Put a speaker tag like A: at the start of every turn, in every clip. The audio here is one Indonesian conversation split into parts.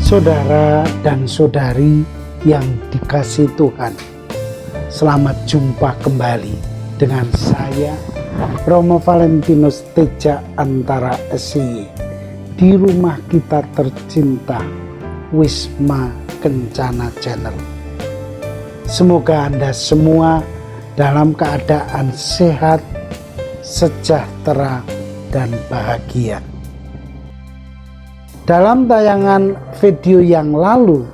A: Saudara dan saudari yang dikasihi Tuhan, selamat jumpa kembali dengan saya Romo Valentinus Teja Antara SY di rumah kita tercinta Wisma Kencana Channel. Semoga Anda semua dalam keadaan sehat, sejahtera, dan bahagia. Dalam tayangan video yang lalu,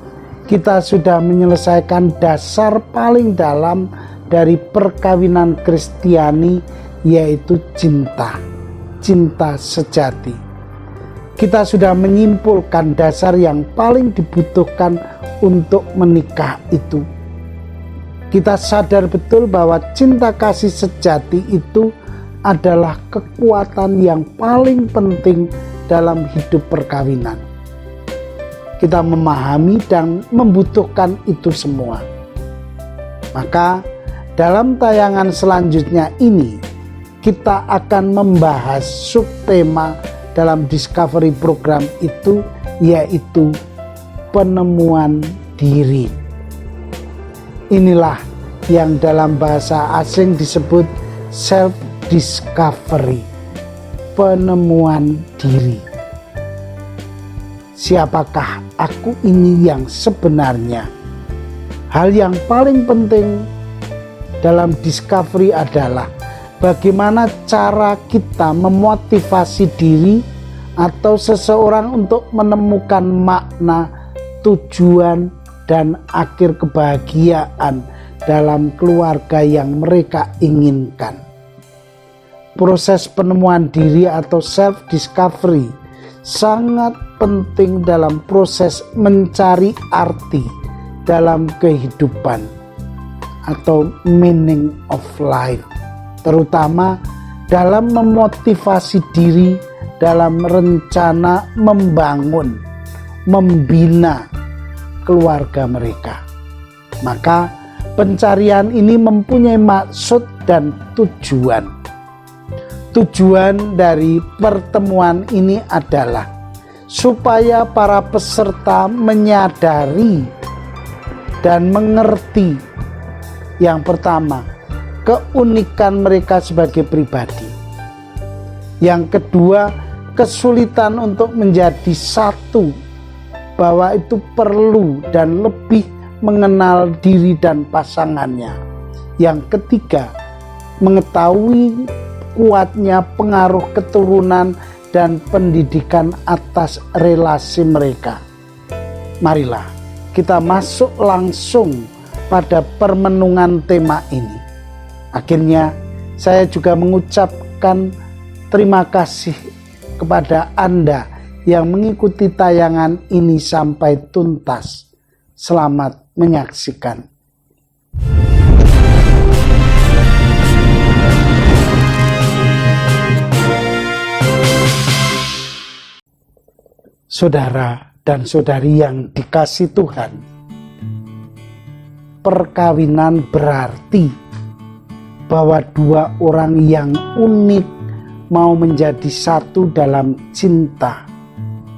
A: kita sudah menyelesaikan dasar paling dalam dari perkawinan Kristiani, yaitu cinta sejati. Kita sudah menyimpulkan dasar yang paling dibutuhkan untuk menikah itu. Kita sadar betul bahwa cinta kasih sejati itu adalah kekuatan yang paling penting dalam hidup perkawinan. Kita memahami dan membutuhkan itu semua. Maka dalam tayangan selanjutnya ini kita akan membahas subtema dalam Discovery program itu, yaitu penemuan diri. Inilah yang dalam bahasa asing disebut self-discovery, penemuan diri. Siapakah aku ini yang sebenarnya? Hal yang paling penting dalam discovery adalah bagaimana cara kita memotivasi diri atau seseorang untuk menemukan makna, tujuan, dan akhir kebahagiaan dalam keluarga yang mereka inginkan. Proses penemuan diri atau self-discovery sangat penting dalam proses mencari arti dalam kehidupan atau meaning of life, terutama dalam memotivasi diri dalam rencana membangun, membina keluarga mereka. Maka pencarian ini mempunyai maksud dan tujuan. Tujuan dari pertemuan ini adalah supaya para peserta menyadari dan mengerti, yang pertama, keunikan mereka sebagai pribadi. Yang kedua, kesulitan untuk menjadi satu, bahwa itu perlu dan lebih mengenal diri dan pasangannya. Yang ketiga, mengetahui kuatnya pengaruh keturunan dan pendidikan atas relasi mereka. Marilah kita masuk langsung pada permenungan tema ini. Akhirnya saya juga mengucapkan terima kasih kepada Anda yang mengikuti tayangan ini sampai tuntas. Selamat menyaksikan. Saudara dan saudari yang dikasihi Tuhan, perkawinan berarti bahwa dua orang yang unik mau menjadi satu dalam cinta,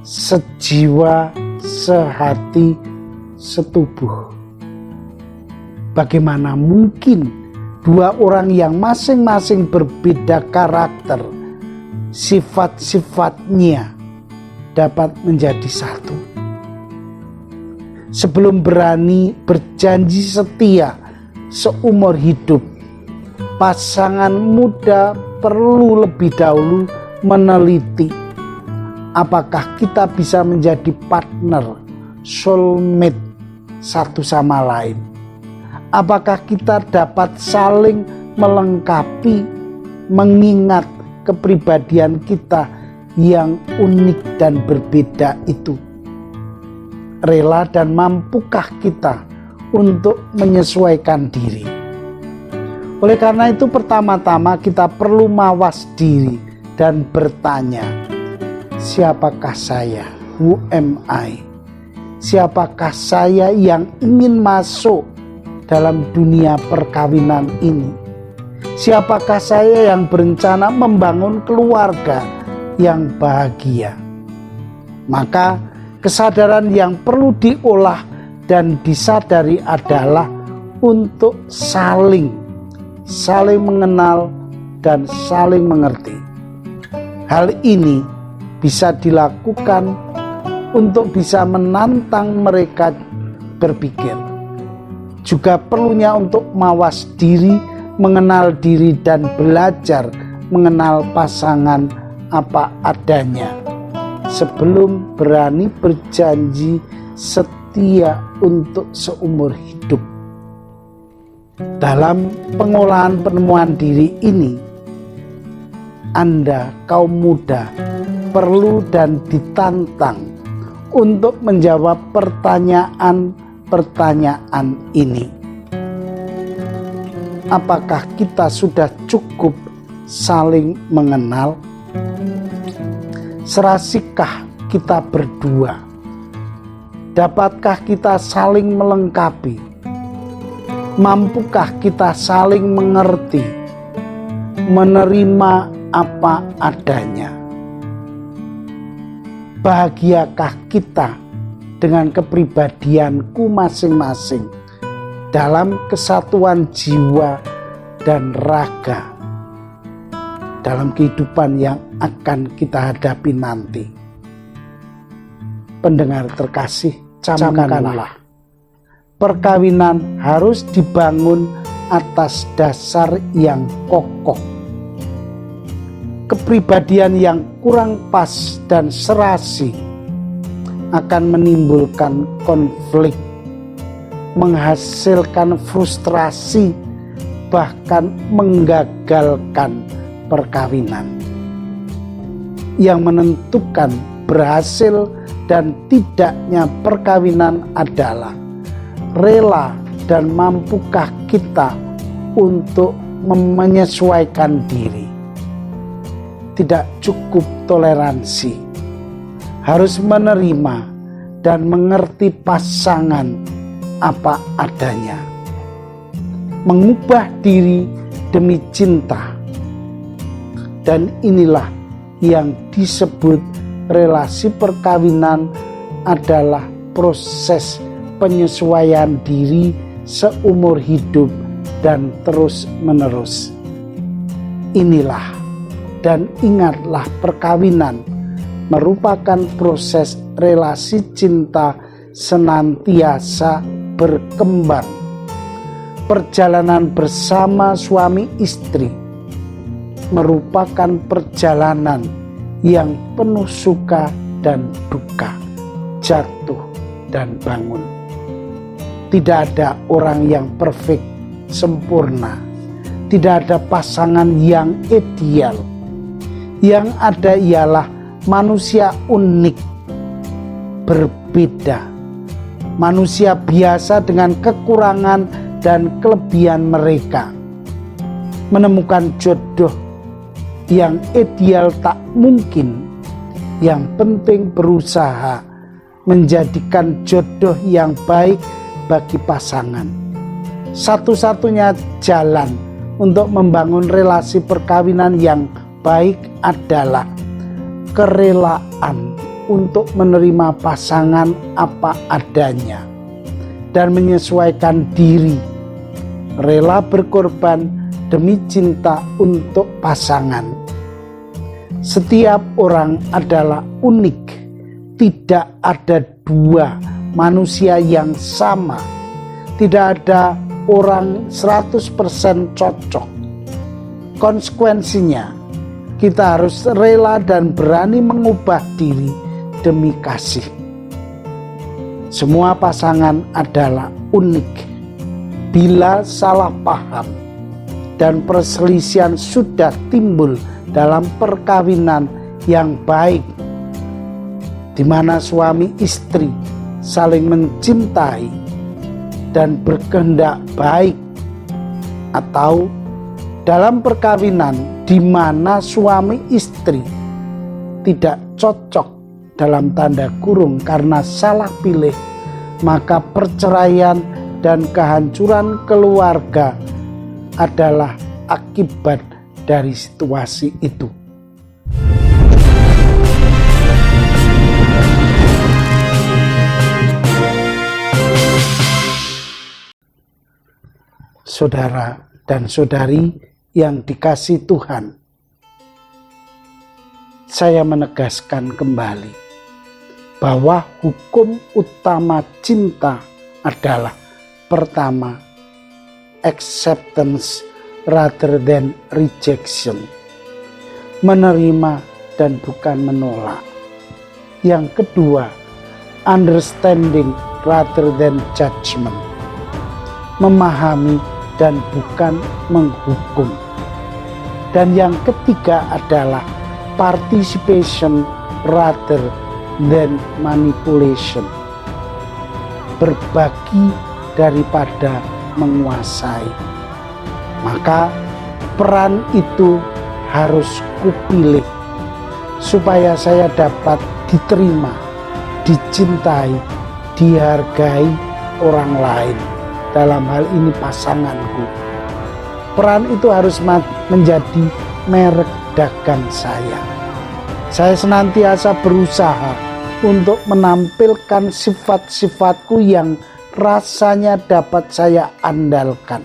A: sejiwa, sehati, setubuh. Bagaimana mungkin dua orang yang masing-masing berbeda karakter, sifat-sifatnya dapat menjadi satu? Sebelum berani berjanji setia seumur hidup, pasangan muda perlu lebih dahulu meneliti apakah kita bisa menjadi partner, soulmate satu sama lain. Apakah kita dapat saling melengkapi, mengingat kepribadian kita yang unik dan berbeda itu. Rela dan mampukah kita untuk menyesuaikan diri? Oleh karena itu, pertama-tama kita perlu mawas diri dan bertanya, siapakah saya? Who am I? Siapakah saya yang ingin masuk dalam dunia perkawinan ini? Siapakah saya yang berencana membangun keluarga yang bahagia? Maka Kesadaran yang perlu diolah dan disadari adalah untuk saling mengenal dan saling mengerti. Hal ini bisa dilakukan untuk bisa menantang mereka berpikir. Juga perlunya untuk mawas diri, mengenal diri dan belajar mengenal pasangan apa adanya sebelum berani berjanji setia untuk seumur hidup. Dalam pengolahan penemuan diri ini, Anda kaum muda perlu dan ditantang untuk menjawab pertanyaan-pertanyaan ini. Apakah kita sudah cukup saling mengenal? Serasikah kita berdua? Dapatkah kita saling melengkapi? Mampukah kita saling mengerti, menerima apa adanya? Bahagiakah kita dengan kepribadianku masing-masing dalam kesatuan jiwa dan raga dalam kehidupan yang akan kita hadapi nanti? Pendengar terkasih, camkanlah, perkawinan harus dibangun atas dasar yang kokoh. Kepribadian yang kurang pas dan serasi akan menimbulkan konflik, menghasilkan frustrasi, bahkan menggagalkan perkawinan. Yang menentukan berhasil dan tidaknya perkawinan adalah rela dan mampukah kita untuk menyesuaikan diri. Tidak cukup toleransi, harus menerima dan mengerti pasangan apa adanya, mengubah diri demi cinta. Dan inilah yang disebut relasi perkawinan adalah proses penyesuaian diri seumur hidup dan terus menerus. Inilah dan ingatlah, perkawinan merupakan proses relasi cinta senantiasa berkembang. Perjalanan bersama suami istri merupakan perjalanan yang penuh suka dan duka, jatuh dan bangun. Tidak ada orang yang perfect, sempurna. Tidak ada pasangan yang ideal. Yang ada ialah manusia unik, berbeda. Manusia biasa dengan kekurangan dan kelebihan mereka. Menemukan jodoh yang ideal tak mungkin. Yang penting berusaha menjadikan jodoh yang baik bagi pasangan. Satu-satunya jalan untuk membangun relasi perkawinan yang baik adalah kerelaan untuk menerima pasangan apa adanya dan menyesuaikan diri, rela berkorban demi cinta untuk pasangan. Setiap orang adalah unik, tidak ada dua manusia yang sama, tidak ada orang 100% cocok. Konsekuensinya, kita harus rela dan berani mengubah diri demi kasih. Semua pasangan adalah unik. Bila salah paham dan perselisihan sudah timbul dalam perkawinan yang baik, di mana suami istri saling mencintai dan berkehendak baik, atau dalam perkawinan di mana suami istri tidak cocok dalam tanda kurung karena salah pilih, maka perceraian dan kehancuran keluarga adalah akibat dari situasi itu. Saudara dan saudari yang dikasihi Tuhan, saya menegaskan kembali bahwa hukum utama cinta adalah pertama, acceptance rather than rejection. Menerima dan bukan menolak. Yang kedua, understanding rather than judgment. Memahami dan bukan menghukum. Dan yang ketiga adalah participation rather than manipulation. Berbagi daripada menguasai. Maka peran itu harus kupilih supaya saya dapat diterima, dicintai, dihargai orang lain. Dalam hal ini pasanganku. Peran itu harus menjadi merek dagang saya. Saya senantiasa berusaha untuk menampilkan sifat-sifatku yang rasanya dapat saya andalkan.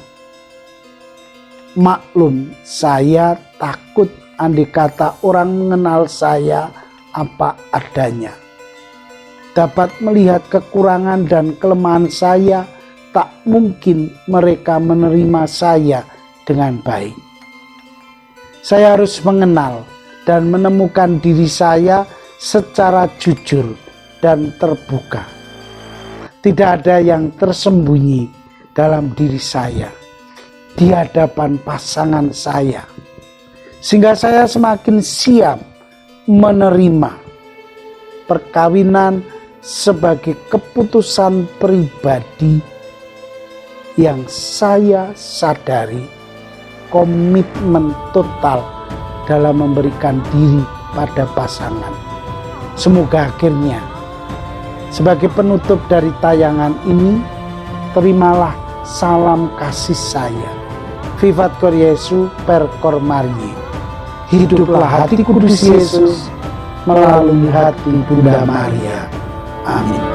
A: Maklum, saya takut andai kata orang mengenal saya apa adanya. Dapat melihat kekurangan dan kelemahan saya, tak mungkin mereka menerima saya dengan baik. Saya harus mengenal dan menemukan diri saya secara jujur dan terbuka. Tidak ada yang tersembunyi dalam diri saya di hadapan pasangan saya, sehingga saya semakin siap menerima perkawinan sebagai keputusan pribadi yang saya sadari komitmen total dalam memberikan diri pada pasangan. Semoga akhirnya sebagai penutup dari tayangan ini, terimalah salam kasih saya. Vivat Cor Jesu per Cor Mariae. Hiduplah hati kudus Yesus melalui hati Bunda Maria. Amin.